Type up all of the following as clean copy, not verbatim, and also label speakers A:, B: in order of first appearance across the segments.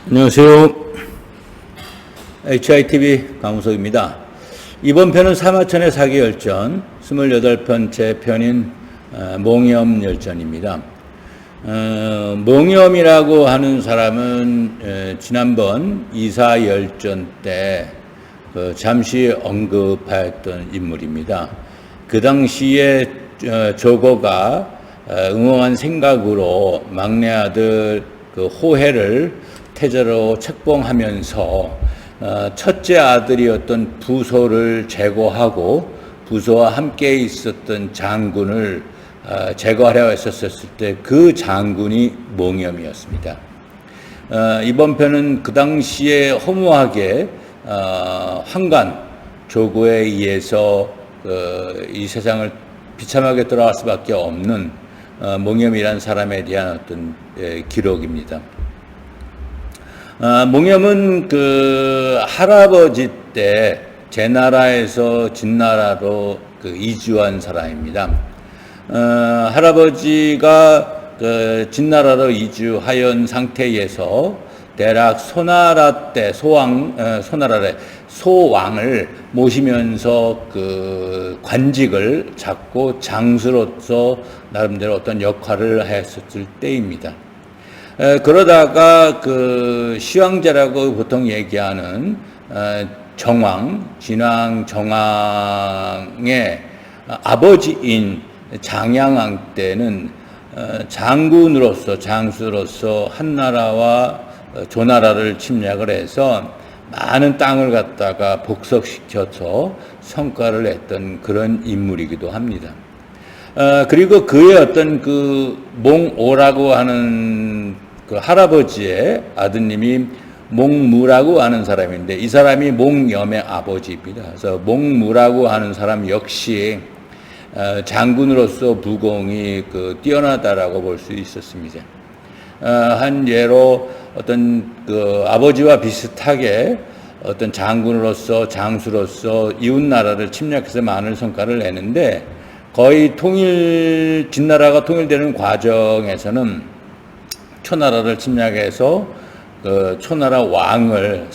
A: 안녕하세요. HITV 강우석입니다. 이번 편은 사마천의 사기열전 28번째 편인 몽염열전입니다. 몽염이라고 하는 사람은 지난번 이사열전 때 잠시 언급하였던 인물입니다. 그 당시에 조거가 응응한 생각으로 막내 아들 호해를 태자로 책봉하면서 첫째 아들이었던 부소를 제거하고 부소와 함께 있었던 장군을 제거하려 했었을 때 그 장군이 몽염이었습니다. 이번 편은 그 당시에 허무하게 황관 조고에 의해서 이 세상을 비참하게 돌아갈 수밖에 없는 몽염이라는 사람에 대한 어떤 기록입니다. 몽염은 그 할아버지 때 제나라에서 진나라로 이주한 사람입니다. 할아버지가 진나라로 이주하연 상태에서 대략 소나라 때 소왕을 모시면서 그 관직을 잡고 장수로서 나름대로 어떤 역할을 했었을 때입니다. 그러다가 그 시황제라고 보통 얘기하는 진왕 정왕의 아버지인 장양왕 때는 장군으로서 장수로서 한나라와 조나라를 침략을 해서 많은 땅을 갖다가 복속시켜서 성과를 냈던 그런 인물이기도 합니다. 그리고 그의 어떤 그 몽오라고 하는 그 할아버지의 아드님이 몽무라고 하는 사람인데 이 사람이 몽염의 아버지입니다. 그래서 몽무라고 하는 사람 역시 장군으로서 부공이 뛰어나다라고 볼 수 있었습니다. 한 예로 어떤 그 아버지와 비슷하게 어떤 장군으로서 장수로서 이웃 나라를 침략해서 많은 성과를 내는데 거의 진나라가 통일되는 과정에서는 초나라를 침략해서 초나라 왕을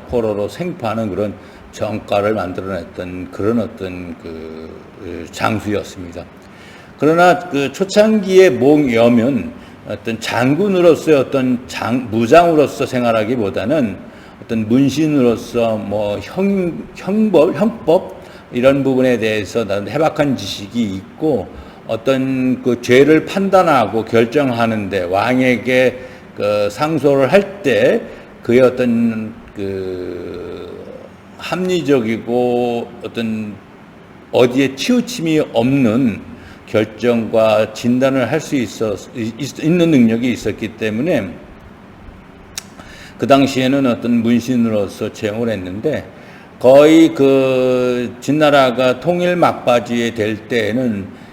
A: 포로로 생포하는 그런 정가를 만들어냈던 그런 어떤 장수였습니다. 그러나 그 초창기의 몽염은 어떤 장군으로서의 어떤 무장으로서 생활하기보다는 어떤 문신으로서 형법 이런 부분에 대해서 나는 해박한 지식이 있고 어떤 그 죄를 판단하고 결정하는데 왕에게 상소를 할 때 그의 어떤 합리적이고 어떤 어디에 치우침이 없는 결정과 진단을 할 수 있는 능력이 있었기 때문에 그 당시에는 어떤 문신으로서 채용을 했는데 거의 진나라가 통일 막바지에 될 때에는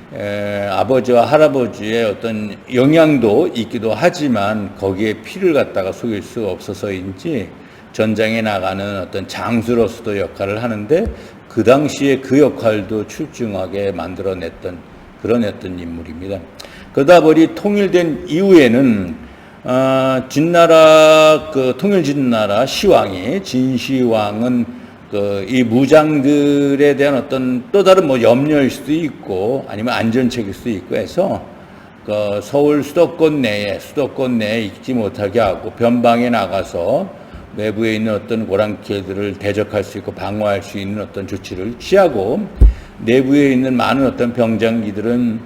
A: 아버지와 할아버지의 어떤 영향도 있기도 하지만 거기에 피를 갖다가 속일 수 없어서인지 전장에 나가는 어떤 장수로서도 역할을 하는데 그 당시에 그 역할도 출중하게 만들어냈던 그런 어떤 인물입니다. 그러다 보니 통일된 이후에는 통일 진나라 시왕이 진시황은 이 무장들에 대한 어떤 또 다른 염려일 수도 있고 아니면 안전책일 수도 있고 해서 서울 수도권 내에 있지 못하게 하고 변방에 나가서 외부에 있는 어떤 오랑캐들을 대적할 수 있고 방어할 수 있는 어떤 조치를 취하고 내부에 있는 많은 어떤 병장기들은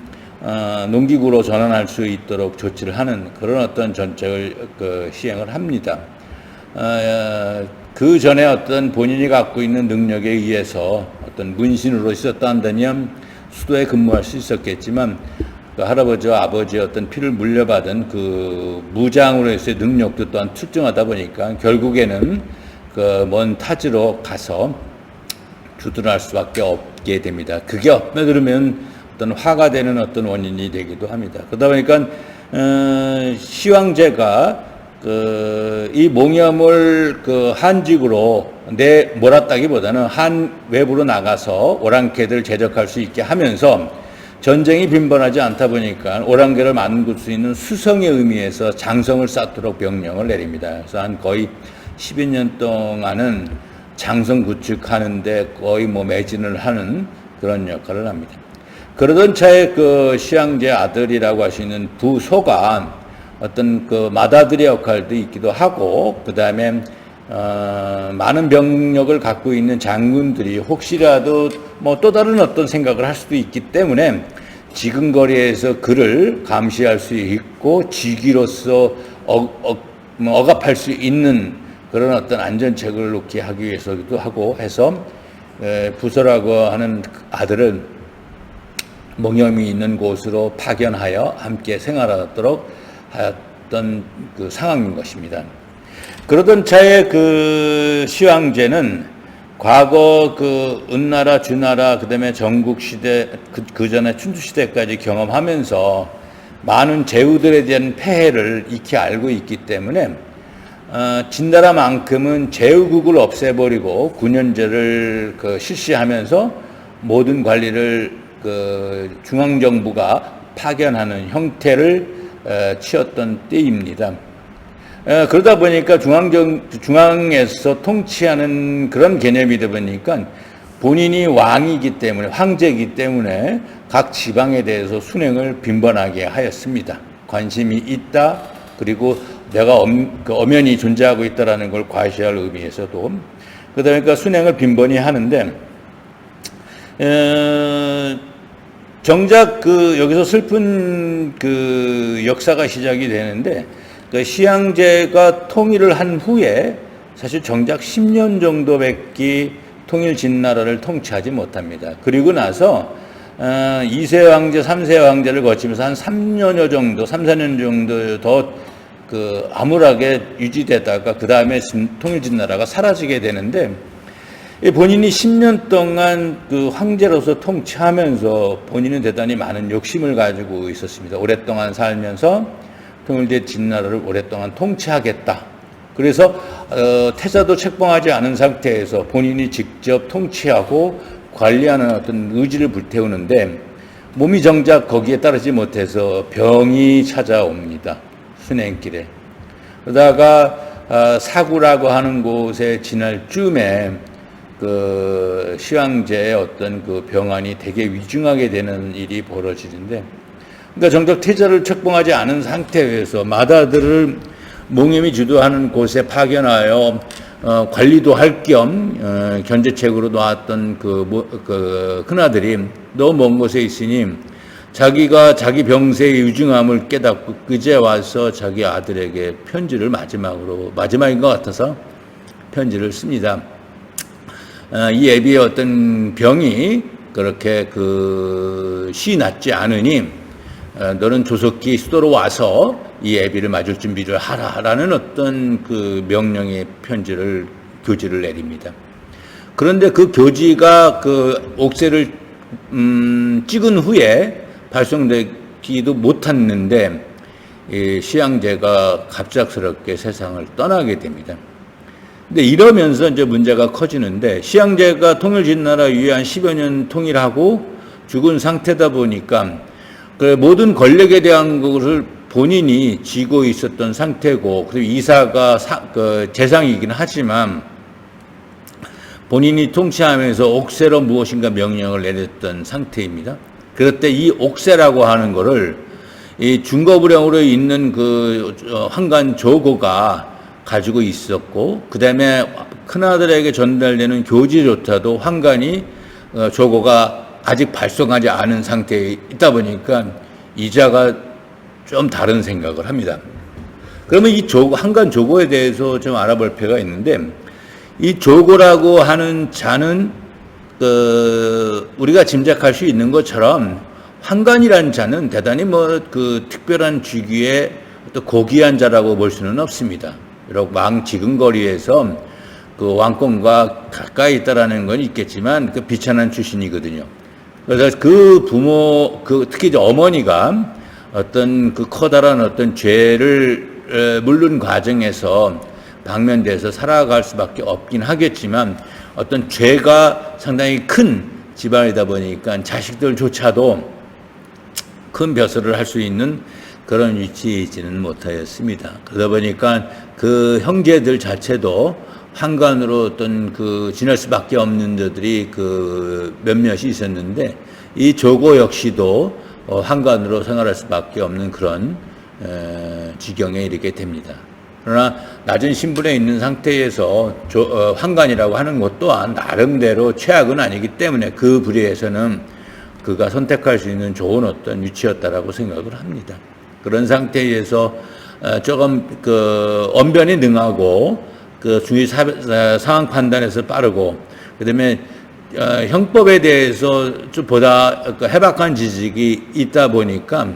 A: 농기구로 전환할 수 있도록 조치를 하는 그런 어떤 전책을 시행을 합니다. 그 전에 어떤 본인이 갖고 있는 능력에 의해서 어떤 문신으로 있었다 한다면 수도에 근무할 수 있었겠지만 그 할아버지와 아버지의 어떤 피를 물려받은 그 무장으로서의 능력도 또한 출중하다 보니까 결국에는 먼 타지로 가서 주둔할 수밖에 없게 됩니다. 그게 엎매들으면 어떤 화가 되는 어떤 원인이 되기도 합니다. 그러다 보니까 시황제가 이 몽염을 한직으로 몰았다기보다는 한 외부로 나가서 오랑캐들 제적할 수 있게 하면서 전쟁이 빈번하지 않다 보니까 오랑캐를 만들 수 있는 수성의 의미에서 장성을 쌓도록 명령을 내립니다. 그래서 한 거의 12년 동안은 장성 구축하는데 거의 뭐 매진을 하는 그런 역할을 합니다. 그러던 차에 그 시황제 아들이라고 할 수 있는 부소가 어떤 그 맏아들의 역할도 있기도 하고, 그 다음에 많은 병력을 갖고 있는 장군들이 혹시라도 뭐 또 다른 어떤 생각을 할 수도 있기 때문에 지근거리에서 그를 감시할 수 있고 직위로서 억압할 수 있는 그런 어떤 안전책을 놓게 하기 위해서기도 하고 해서 부소라고 하는 아들을 몽염이 있는 곳으로 파견하여 함께 생활하도록 하였던 그 상황인 것입니다. 그러던 차에 그 시황제는 과거 그 은나라, 주나라, 그 다음에 전국시대, 그 전에 춘추시대까지 경험하면서 많은 제후들에 대한 폐해를 익히 알고 있기 때문에 진나라만큼은 제후국을 없애버리고 군현제를 그 실시하면서 모든 관리를 그 중앙정부가 파견하는 형태를 취했던 때입니다. 그러다 보니까 중앙에서 통치하는 그런 개념이다 보니까 본인이 왕이기 때문에, 황제이기 때문에 각 지방에 대해서 순행을 빈번하게 하였습니다. 관심이 있다, 그리고 내가 엄연히 존재하고 있다라는 걸 과시할 의미에서도. 그러다 보니까 순행을 빈번히 하는데, 정작 여기서 슬픈 역사가 시작이 되는데, 시황제가 통일을 한 후에 사실 정작 10년 정도밖에 통일 진나라를 통치하지 못합니다. 그리고 나서 2세 황제, 3세 황제를 거치면서 한 3년여 정도, 3, 4년 정도 더 암울하게 유지되다가 그 다음에 통일 진나라가 사라지게 되는데, 본인이 10년 동안 그 황제로서 통치하면서 본인은 대단히 많은 욕심을 가지고 있었습니다. 오랫동안 살면서 통일된 진나라를 오랫동안 통치하겠다. 그래서 태자도 책봉하지 않은 상태에서 본인이 직접 통치하고 관리하는 어떤 의지를 불태우는데 몸이 정작 거기에 따르지 못해서 병이 찾아옵니다. 순행길에. 그러다가 사구라고 하는 곳에 지날 쯤에 그 시황제의 어떤 그 병환이 되게 위중하게 되는 일이 벌어지는데, 그러니까 정작 태자를 책봉하지 않은 상태에서 맏아들을 몽염이 주도하는 곳에 파견하여 관리도 할 겸 견제책으로 놓았던 그 큰아들이 너무 먼 곳에 있으니 자기가 자기 병세의 유중함을 깨닫고 그제 와서 자기 아들에게 편지를 마지막인 것 같아서 편지를 씁니다. 이 애비의 어떤 병이 그렇게 시 낫지 않으니 너는 조석기 수도로 와서 이 애비를 맞을 준비를 하라라는 어떤 그 명령의 교지를 내립니다. 그런데 그 교지가 그 옥새를 찍은 후에 발송되기도 못했는데 시황제가 갑작스럽게 세상을 떠나게 됩니다. 근데 이러면서 이제 문제가 커지는데, 시황제가 통일 진나라 위에 한 10여 년 통일하고 죽은 상태다 보니까 그 모든 권력에 대한 것을 본인이 쥐고 있었던 상태고, 그리고 이사가 재상이긴 하지만 본인이 통치하면서 옥새로 무엇인가 명령을 내렸던 상태입니다. 그럴 때 이 옥새라고 하는 거를 이 중거부령으로 있는 황관 조고가 가지고 있었고, 그 다음에 큰아들에게 전달되는 교지조차도 황관이 조고가 아직 발송하지 않은 상태에 있다 보니까 이자가 좀 다른 생각을 합니다. 그러면 이 황관 조고에 대해서 좀 알아볼 필요가 있는데, 이 조고라고 하는 자는 우리가 짐작할 수 있는 것처럼 황관이라는 자는 대단히 특별한 직위의 또 고귀한 자라고 볼 수는 없습니다. 비록 지근거리에서 그 왕권과 가까이 있다라는 건 있겠지만 비천한 출신이거든요. 그래서 특히 이제 어머니가 어떤 커다란 어떤 죄를 물는 과정에서 방면돼서 살아갈 수밖에 없긴 하겠지만, 어떤 죄가 상당히 큰 집안이다 보니까 자식들조차도 큰 벼슬을 할 수 있는 그런 위치이지는 못하였습니다. 그러다 보니까 그 형제들 자체도 환관으로 어떤 지낼 수밖에 없는 자들이 몇몇이 있었는데, 이 조고 역시도 환관으로 생활할 수밖에 없는 그런 지경에 이르게 됩니다. 그러나 낮은 신분에 있는 상태에서 환관이라고 하는 것 또한 나름대로 최악은 아니기 때문에 그 부류에서는 그가 선택할 수 있는 좋은 어떤 위치였다라고 생각을 합니다. 그런 상태에서 조금 언변이 능하고 중요히 상황 판단에서 빠르고, 그다음에 형법에 대해서 좀 보다 해박한 지식이 있다 보니까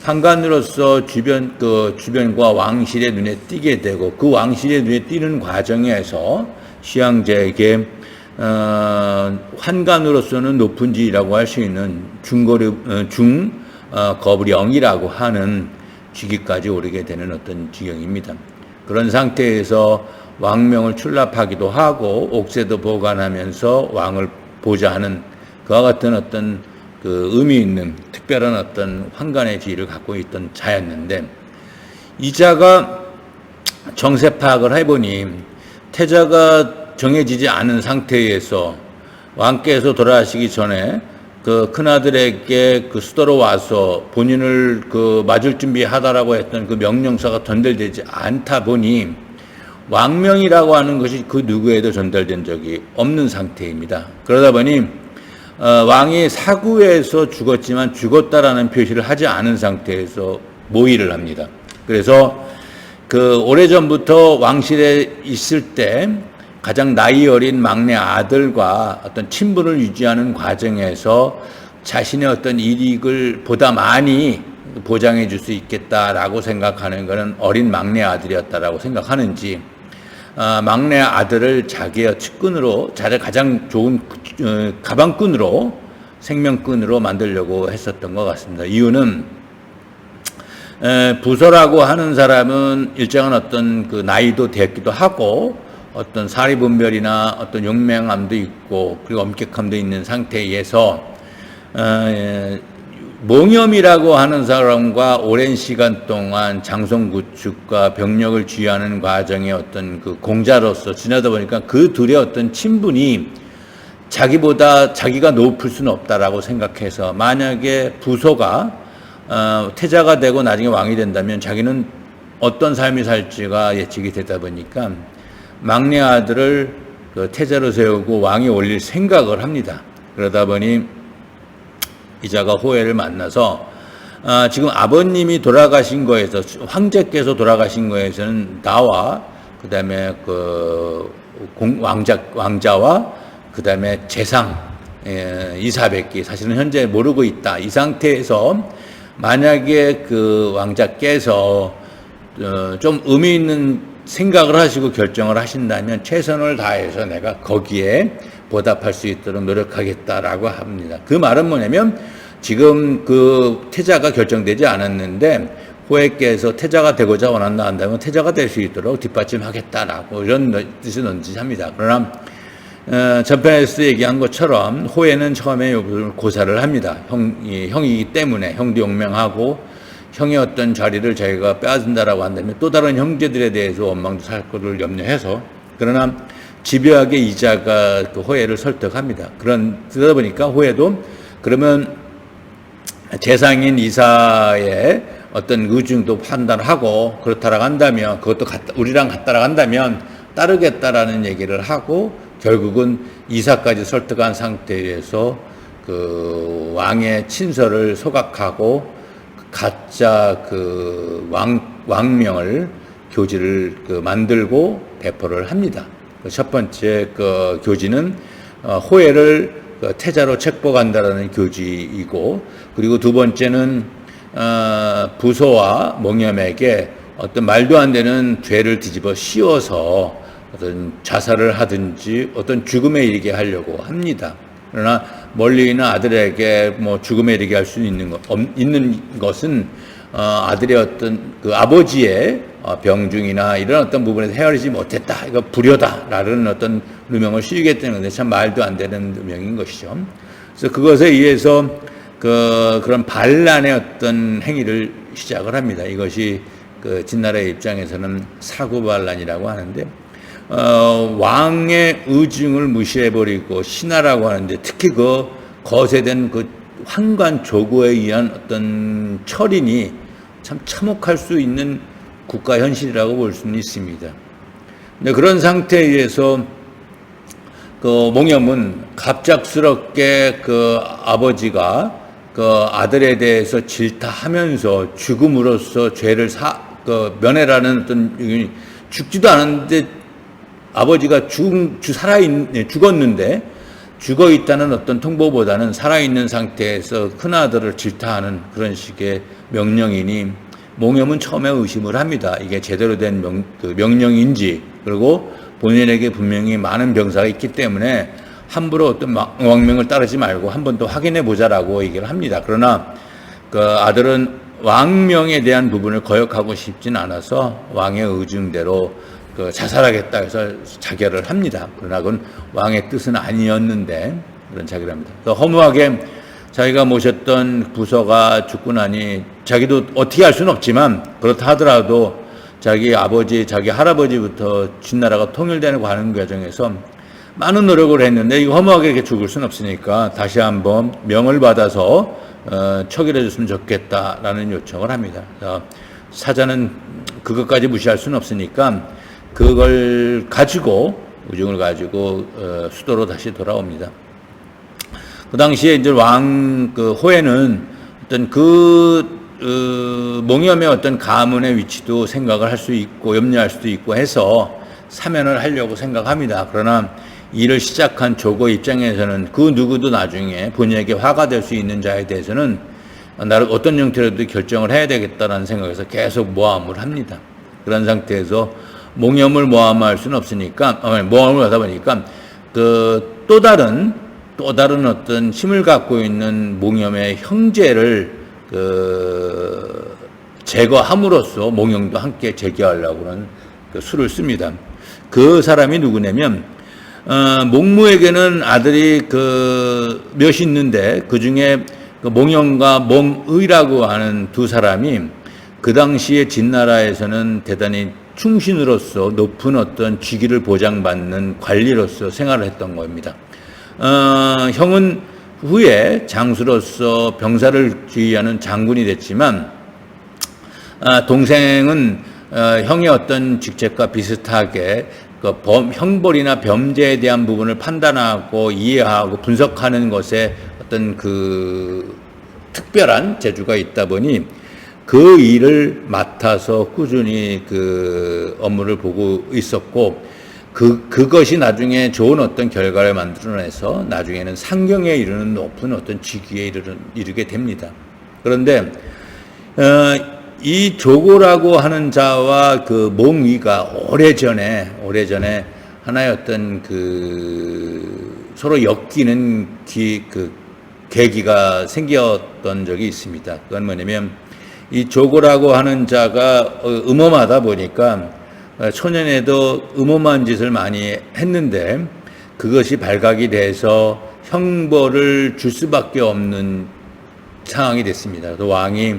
A: 환관으로서 주변과 왕실의 눈에 띄게 되고, 그 왕실의 눈에 띄는 과정에서 시황제에게 환관으로서는 높은 지위라고 할 수 있는 거부령이라고 하는 직위까지 오르게 되는 어떤 지경입니다. 그런 상태에서 왕명을 출납하기도 하고 옥새도 보관하면서 왕을 보좌하는 그와 같은 어떤 의미 있는 특별한 어떤 환관의 지위를 갖고 있던 자였는데, 이 자가 정세 파악을 해보니 태자가 정해지지 않은 상태에서 왕께서 돌아가시기 전에 큰아들에게 수도로 와서 본인을 맞을 준비하다라고 했던 명령서가 전달되지 않다 보니 왕명이라고 하는 것이 누구에도 전달된 적이 없는 상태입니다. 그러다 보니 왕이 사구에서 죽었지만 죽었다라는 표시를 하지 않은 상태에서 모의를 합니다. 그래서 오래전부터 왕실에 있을 때 가장 나이 어린 막내 아들과 어떤 친분을 유지하는 과정에서 자신의 어떤 이익을 보다 많이 보장해 줄 수 있겠다라고 생각하는 것은 어린 막내 아들이었다라고 생각하는지, 막내 아들을 자기의 측근으로, 자기의 가장 좋은 가방끈으로, 생명끈으로 만들려고 했었던 것 같습니다. 이유는 부서라고 하는 사람은 일정한 어떤 나이도 됐기도 하고 어떤 사리분별이나 어떤 용맹함도 있고 그리고 엄격함도 있는 상태에서 몽염이라고 하는 사람과 오랜 시간 동안 장성 구축과 병력을 쥐하는 과정의 어떤 공자로서 지나다 보니까 그 둘의 어떤 친분이 자기보다 자기가 높을 수는 없다라고 생각해서, 만약에 부소가 태자가 되고 나중에 왕이 된다면 자기는 어떤 삶이 살지가 예측이 되다 보니까 막내 아들을 태자로 세우고 왕이 올릴 생각을 합니다. 그러다 보니 이자가 호해를 만나서 지금 아버님이 돌아가신 거에서, 황제께서 돌아가신 거에서는 나와 그다음에 왕자와 그다음에 재상 이사백기 사실은 현재 모르고 있다. 이 상태에서 만약에 왕자께서 좀 의미 있는 생각을 하시고 결정을 하신다면 최선을 다해서 내가 거기에 보답할 수 있도록 노력하겠다라고 합니다. 그 말은 뭐냐면, 지금 태자가 결정되지 않았는데 호해께서 태자가 되고자 원한다 한다면 태자가 될 수 있도록 뒷받침하겠다라고 이런 뜻을 넌지합니다. 그러나 전편에서 얘기한 것처럼 호해는 처음에 고사를 합니다. 형이기 때문에 형도 용맹하고 형의 어떤 자리를 자기가 빼앗는다라고 한다면 또 다른 형제들에 대해서 원망도 살 것을 염려해서, 그러나 집요하게 이자가 호해를 설득합니다. 그러다 보니까 호해도 그러면 재상인 이사의 어떤 의중도 판단하고 그렇다라고 한다면, 그것도 우리랑 같다라고 한다면 따르겠다라는 얘기를 하고 결국은 이사까지 설득한 상태에서 왕의 친서를 소각하고 가짜 왕명을 교지를 만들고 배포를 합니다. 첫 번째 교지는 호해를 태자로 책봉한다라는 교지이고, 그리고 두 번째는 부소와 몽염에게 어떤 말도 안 되는 죄를 뒤집어 씌워서 어떤 자살을 하든지 어떤 죽음에 이르게 하려고 합니다. 그러나 멀리 있는 아들에게 죽음에 이르게 할 수 있는 것은 아들의 어떤 아버지의 병중이나 이런 어떤 부분에서 헤아리지 못했다, 이거 불효다라는 어떤 누명을 씌우겠다는 건데 참 말도 안 되는 누명인 것이죠. 그래서 그것에 의해서 그런 반란의 어떤 행위를 시작을 합니다. 이것이 그 진나라의 입장에서는 사구반란이라고 하는데, 왕의 의중을 무시해버리고 신하라고 하는데, 특히 그 거세된 그 황관 조고에 의한 어떤 철인이 참 참혹할 수 있는 국가 현실이라고 볼 수는 있습니다. 근데 그런 상태에 의해서 그 몽염은 갑작스럽게 그 아버지가 그 아들에 대해서 질타하면서 죽음으로써 죄를 면해라는 어떤, 죽지도 않았는데 아버지가 죽었는데 죽어 있다는 어떤 통보보다는 살아있는 상태에서 큰아들을 질타하는 그런 식의 명령이니, 몽염은 처음에 의심을 합니다. 이게 제대로 된 명령인지, 그리고 본인에게 분명히 많은 병사가 있기 때문에 함부로 어떤 왕명을 따르지 말고 한 번 더 확인해 보자라고 얘기를 합니다. 그러나 그 아들은 왕명에 대한 부분을 거역하고 싶진 않아서 왕의 의중대로 그 자살하겠다 해서 자결을 합니다. 그러나 그건 왕의 뜻은 아니었는데 그런 자결을 합니다. 또 허무하게 자기가 모셨던 부서가 죽고 나니 자기도 어떻게 할 수는 없지만, 그렇다 하더라도 자기 아버지, 자기 할아버지부터 진나라가 통일되는 과정 과정에서 많은 노력을 했는데 이거 허무하게 이렇게 죽을 수는 없으니까 다시 한번 명을 받아서 처결해 줬으면 좋겠다라는 요청을 합니다. 사자는 그것까지 무시할 수는 없으니까 그걸 가지고, 의중을 가지고 수도로 다시 돌아옵니다. 그 당시에 이제 호에는 어떤 몽염의 어떤 가문의 위치도 생각을 할 수 있고 염려할 수도 있고 해서 사면을 하려고 생각합니다. 그러나 일을 시작한 조고 입장에서는 그 누구도 나중에 본인에게 화가 될 수 있는 자에 대해서는 나를 어떤 형태로도 결정을 해야 되겠다라는 생각에서 계속 모함을 합니다. 그런 상태에서 몽염을 모함할 수는 없으니까, 모함을 하다 보니까 또 다른 어떤 힘을 갖고 있는 몽염의 형제를 제거함으로써 몽염도 함께 제거하려고 하는 수를 씁니다. 그 사람이 누구냐면, 몽무에게는 아들이 몇이 있는데 그 중에 몽염과 몽의라고 하는 두 사람이 그 당시에 진나라에서는 대단히 충신으로서 높은 어떤 직위를 보장받는 관리로서 생활을 했던 겁니다. 형은 후에 장수로서 병사를 지휘하는 장군이 됐지만, 동생은 형의 어떤 직책과 비슷하게 형벌이나 범죄에 대한 부분을 판단하고 이해하고 분석하는 것에 어떤 특별한 재주가 있다 보니 그 일을 맡아서 꾸준히 업무를 보고 있었고, 그것이 나중에 좋은 어떤 결과를 만들어내서 나중에는 상경에 이르는 높은 어떤 직위에 이르게 됩니다. 그런데 이 조고라고 하는 자와 몽의가 오래전에 하나의 어떤 서로 엮이는 계기가 생겼던 적이 있습니다. 그건 뭐냐면, 이 조고라고 하는 자가 음험하다 보니까 초년에도 음험한 짓을 많이 했는데 그것이 발각이 돼서 형벌을 줄 수밖에 없는 상황이 됐습니다. 또 왕이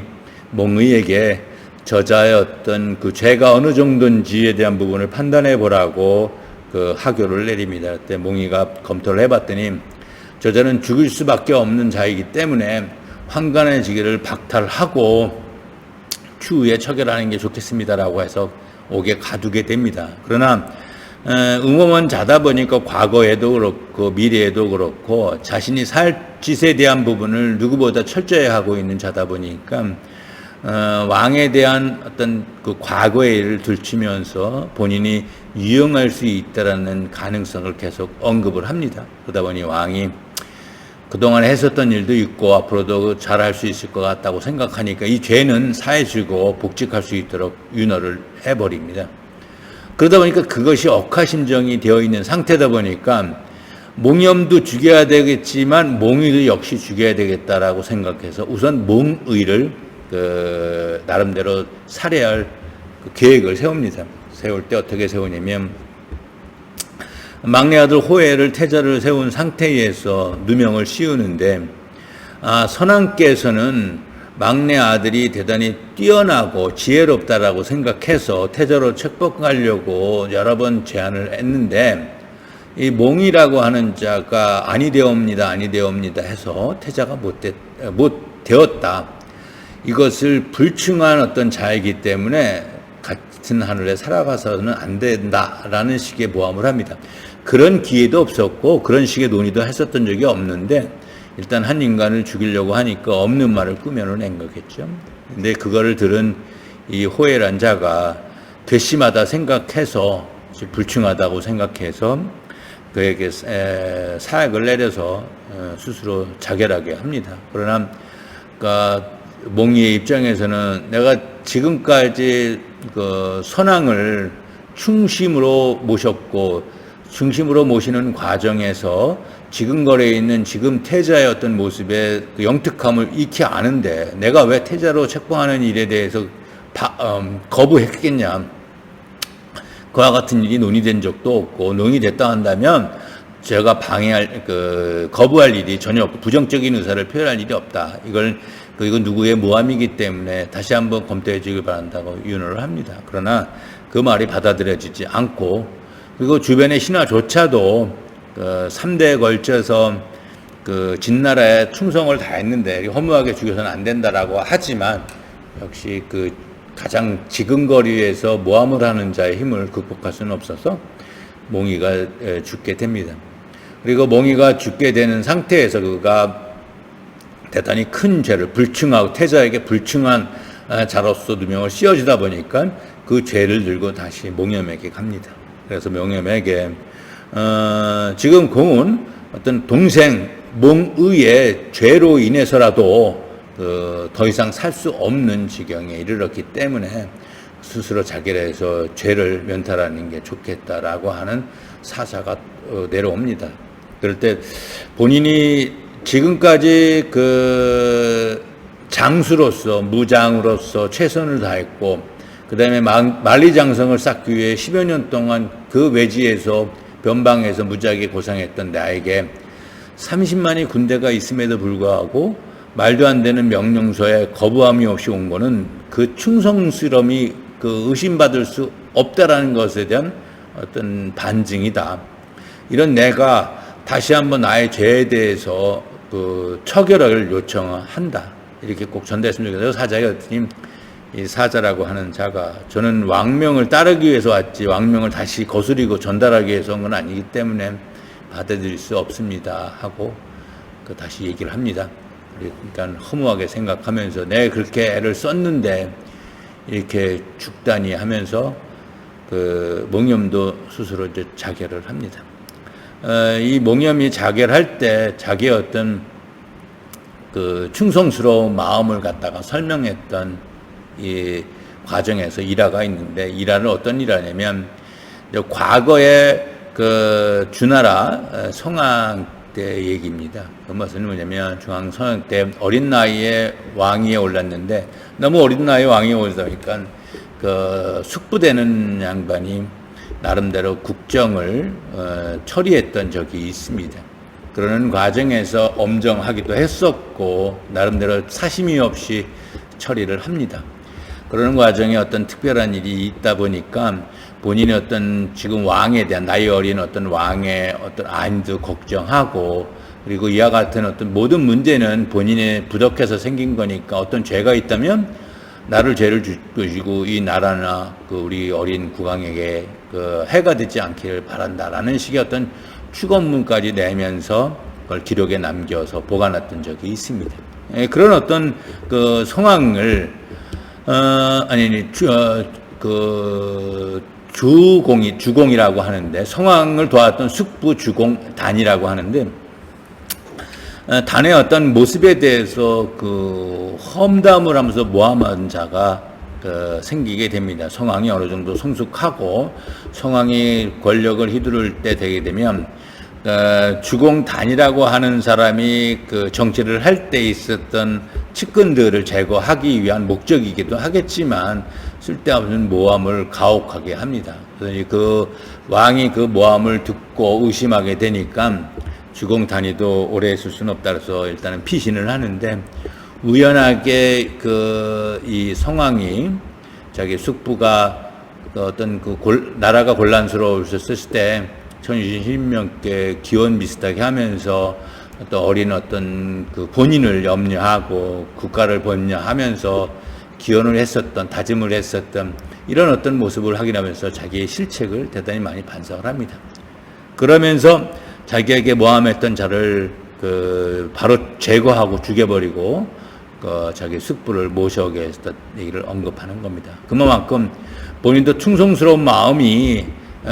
A: 몽의에게 저자의 어떤 죄가 어느 정도인지에 대한 부분을 판단해 보라고 하교를 내립니다. 그때 몽의가 검토를 해봤더니 저자는 죽을 수밖에 없는 자이기 때문에 황간의 직위를 박탈하고 추후에 처결하는 게 좋겠습니다라고 해서 옥에 가두게 됩니다. 그러나 음험한 자다 보니까 과거에도 그렇고 미래에도 그렇고 자신이 살 짓에 대한 부분을 누구보다 철저히 하고 있는 자다 보니까 왕에 대한 어떤 과거의 일을 들추면서 본인이 유용할 수 있다라는 가능성을 계속 언급을 합니다. 그러다 보니 왕이 그동안 했었던 일도 있고 앞으로도 잘할 수 있을 것 같다고 생각하니까 이 죄는 사해지고 복직할 수 있도록 윤허를 해버립니다. 그러다 보니까 그것이 억하심정이 되어 있는 상태다 보니까 몽염도 죽여야 되겠지만 몽의도 역시 죽여야 되겠다라고 생각해서 우선 몽의를 나름대로 살해할 계획을 세웁니다. 세울 때 어떻게 세우냐면, 막내 아들 호해를 태자를 세운 상태에서 누명을 씌우는데 선왕께서는 막내 아들이 대단히 뛰어나고 지혜롭다라고 생각해서 태자로 책봉하려고 여러 번 제안을 했는데, 이 몽이라고 하는 자가 아니되옵니다 해서 태자가 못 되었다. 이것을 불충한 어떤 자이기 때문에 같은 하늘에 살아가서는 안 된다라는 식의 모함을 합니다. 그런 기회도 없었고 그런 식의 논의도 했었던 적이 없는데, 일단 한 인간을 죽이려고 하니까 없는 말을 꾸며낸 거겠죠. 근데 그거를 들은 이 호엘한 자가 괘씸하다 생각해서, 불충하다고 생각해서 그에게 사약을 내려서 스스로 자결하게 합니다. 그러나 그러니까 몽이의 입장에서는 내가 지금까지 그 선왕을 충심으로 모셨고, 중심으로 모시는 과정에서 지금 거래에 있는 지금 태자의 어떤 모습의 그 영특함을 익히 아는데 내가 왜 태자로 책봉하는 일에 대해서 거부했겠냐. 그와 같은 일이 논의된 적도 없고, 논의됐다 한다면 제가 거부할 일이 전혀 없고 부정적인 의사를 표현할 일이 없다. 이건 누구의 모함이기 때문에 다시 한번 검토해 주길 바란다고 윤호를 합니다. 그러나 그 말이 받아들여지지 않고, 그리고 주변의 신하조차도 3대에 걸쳐서 진나라에 충성을 다했는데 허무하게 죽여서는 안 된다라고 하지만, 역시 가장 지근거리에서 모함을 하는 자의 힘을 극복할 수는 없어서 몽이가 죽게 됩니다. 그리고 몽이가 죽게 되는 상태에서 그가 대단히 큰 죄를 불충하고 태자에게 불충한 자로서 누명을 씌워주다 보니까 그 죄를 들고 다시 몽염에게 갑니다. 그래서 몽염에게 지금 공은 어떤 동생 몽의의 죄로 인해서라도 더 이상 살 수 없는 지경에 이르렀기 때문에 스스로 자결해서 죄를 면탈하는 게 좋겠다라고 하는 사사가 내려옵니다. 그럴 때 본인이 지금까지 장수로서, 무장으로서 최선을 다했고, 그 다음에 만리장성을 쌓기 위해 10여 년 동안 그 외지에서 변방에서 무지하게 고생했던 나에게 30만의 군대가 있음에도 불구하고 말도 안 되는 명령서에 거부함이 없이 온 거는 그 충성스러움이 의심받을 수 없다라는 것에 대한 어떤 반증이다. 이런 내가 다시 한번 나의 죄에 대해서 처결을 요청한다. 이렇게 꼭 전달했으면 좋겠어요. 사자가 이 사자라고 하는 자가, 저는 왕명을 따르기 위해서 왔지 왕명을 다시 거스리고 전달하기 위해서 온 건 아니기 때문에 받아들일 수 없습니다 하고 다시 얘기를 합니다. 그러니까 허무하게 생각하면서 내가 그렇게 애를 썼는데 이렇게 죽다니 하면서 몽염도 스스로 이제 자결을 합니다. 이 몽염이 자결할 때 자기의 어떤 충성스러운 마음을 갖다가 설명했던 이 과정에서 일화가 있는데, 일화는 어떤 일화냐면 과거에 주나라 성왕 때 얘기입니다. 그 말은 뭐냐면 중앙 성왕 때 어린 나이에 왕위에 올랐는데, 너무 어린 나이에 왕위에 올다 보니까 숙부되는 양반이 나름대로 국정을 처리했던 적이 있습니다. 그러는 과정에서 엄정하기도 했었고 나름대로 사심이 없이 처리를 합니다. 그러는 과정에 어떤 특별한 일이 있다 보니까 본인의 어떤 지금 왕에 대한, 나이 어린 어떤 왕의 어떤 안도 걱정하고, 그리고 이와 같은 어떤 모든 문제는 본인의 부족해서 생긴 거니까 어떤 죄가 있다면 나를 죄를 주시고 이 나라나 우리 어린 국왕에게 해가 되지 않기를 바란다라는 식의 어떤 축원문까지 내면서 그걸 기록에 남겨서 보관했던 적이 있습니다. 그런 어떤 성왕을 주공이라고 하는데, 성왕을 도왔던 숙부 주공 단이라고 하는데, 단의 어떤 모습에 대해서 험담을 하면서 모함한 자가 생기게 됩니다. 성왕이 어느 정도 성숙하고 성왕이 권력을 휘두를 때 되게 되면 주공단이라고 하는 사람이 정치를 할 때 있었던 측근들을 제거하기 위한 목적이기도 하겠지만 쓸데없는 모함을 가혹하게 합니다. 그래서 왕이 그 모함을 듣고 의심하게 되니까 주공 단위도 오래 있을 수는 없다 그래서 일단은 피신을 하는데, 우연하게 이 성왕이 자기 숙부가 어떤 나라가 곤란스러웠을 때 1220명께 기원 비슷하게 하면서 또 어린 어떤 본인을 염려하고 국가를 번려하면서 기원을 했었던, 다짐을 했었던 이런 어떤 모습을 확인하면서 자기의 실책을 대단히 많이 반성을 합니다. 그러면서 자기에게 모함했던 자를 바로 제거하고 죽여버리고 자기 숙부를 모셔오게 했던 얘기를 언급하는 겁니다. 그만큼 본인도 충성스러운 마음이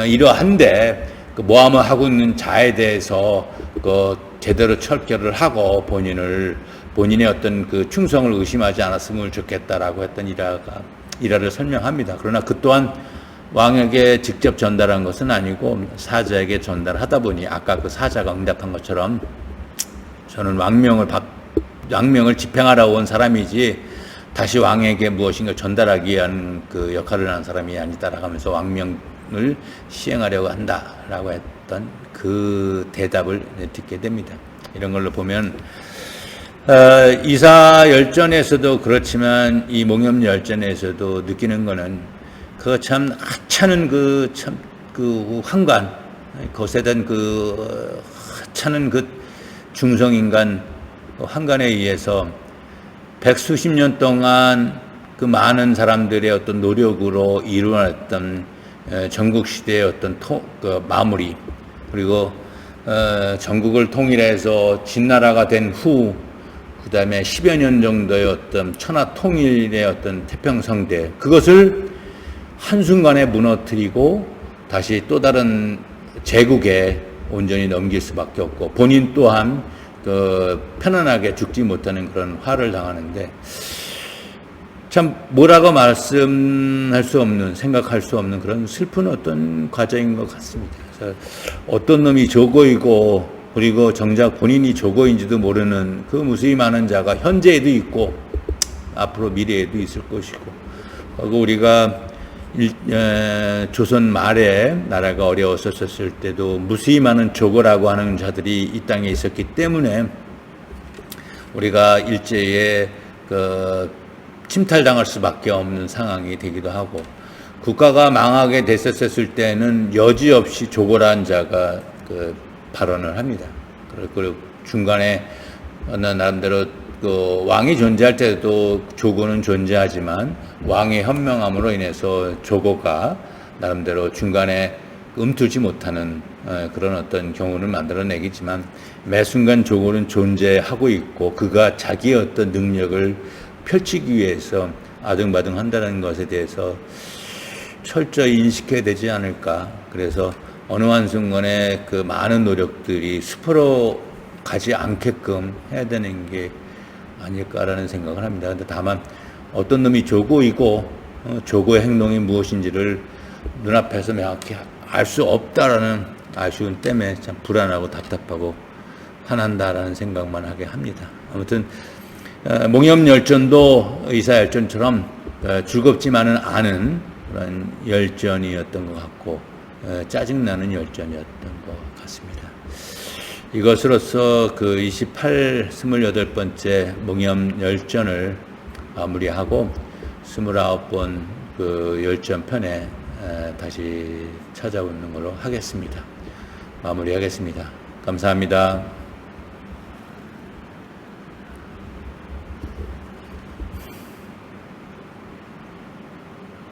A: 이러한데 모함을 하고 있는 자에 대해서 제대로 철결을 하고 본인의 어떤 충성을 의심하지 않았으면 좋겠다라고 했던 일화를 설명합니다. 그러나 그 또한 왕에게 직접 전달한 것은 아니고 사자에게 전달하다 보니 아까 그 사자가 응답한 것처럼 저는 왕명을 집행하러 온 사람이지 다시 왕에게 무엇인가 전달하기 위한 역할을 하는 사람이 아니다라고 하면서 왕명을 시행하려고 한다라고 했던 그 대답을 듣게 됩니다. 이런 걸로 보면 이사열전에서도 그렇지만 이 몽염열전에서도 느끼는 거는 참 하찮은 황관, 거세된 하찮은 중성인간 황관에 의해서 백수십 년 동안 많은 사람들의 어떤 노력으로 이루어졌던 전국시대의 어떤 마무리, 그리고 전국을 통일해서 진나라가 된 후, 그 다음에 10여 년 정도의 어떤 천하 통일의 어떤 태평성대, 그것을 한순간에 무너뜨리고 다시 또 다른 제국에 온전히 넘길 수밖에 없고, 본인 또한 편안하게 죽지 못하는 그런 화를 당하는데, 참 뭐라고 말씀할 수 없는, 생각할 수 없는 그런 슬픈 어떤 과정인 것 같습니다. 그래서 어떤 놈이 조고이고, 그리고 정작 본인이 조고인지도 모르는 무수히 많은 자가 현재에도 있고 앞으로 미래에도 있을 것이고, 그리고 우리가 조선 말에 나라가 어려웠었을 때도 무수히 많은 조고라고 하는 자들이 이 땅에 있었기 때문에 우리가 일제에 침탈당할 수밖에 없는 상황이 되기도 하고, 국가가 망하게 됐었을 때는 여지없이 조고라는 자가 발언을 합니다. 그리고 중간에 나름대로 왕이 존재할 때도 조고는 존재하지만 왕의 현명함으로 인해서 조고가 나름대로 중간에 움틀지 못하는 그런 어떤 경우를 만들어내겠지만, 매 순간 조고는 존재하고 있고 그가 자기의 어떤 능력을 펼치기 위해서 아등바등 한다는 것에 대해서 철저히 인식해야 되지 않을까. 그래서 어느 한순간에 많은 노력들이 수포로 가지 않게끔 해야 되는 게 아닐까라는 생각을 합니다. 근데 다만 어떤 놈이 조고이고 조고의 행동이 무엇인지를 눈앞에서 명확히 알 수 없다라는 아쉬운 때문에 참 불안하고 답답하고 화난다라는 생각만 하게 합니다. 아무튼 몽염열전도 이사열전처럼 즐겁지만은 않은 그런 열전이었던 것 같고 짜증나는 열전이었던 것 같습니다. 이것으로서 28번째 몽염열전을 마무리하고 29번 열전편에 다시 찾아오는 걸로 하겠습니다. 마무리하겠습니다. 감사합니다.